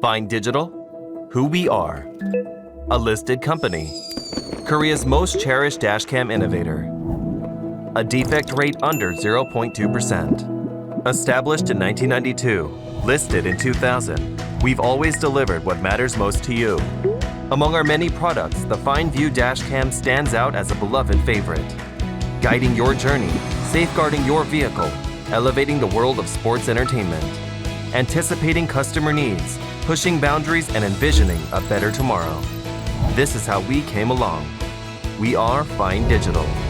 FineDigital, who we are. A listed company. Korea's most cherished dashcam innovator. A defect rate under 0.2%. Established in 1992, listed in 2000, we've always delivered what matters most to you. Among our many products, the FineVu dashcam stands out as a beloved favorite. Guiding your journey, safeguarding your vehicle, elevating the world of sports entertainment. Anticipating customer needs, pushing boundaries and envisioning a better tomorrow. This is how we came along. We are FineDigital.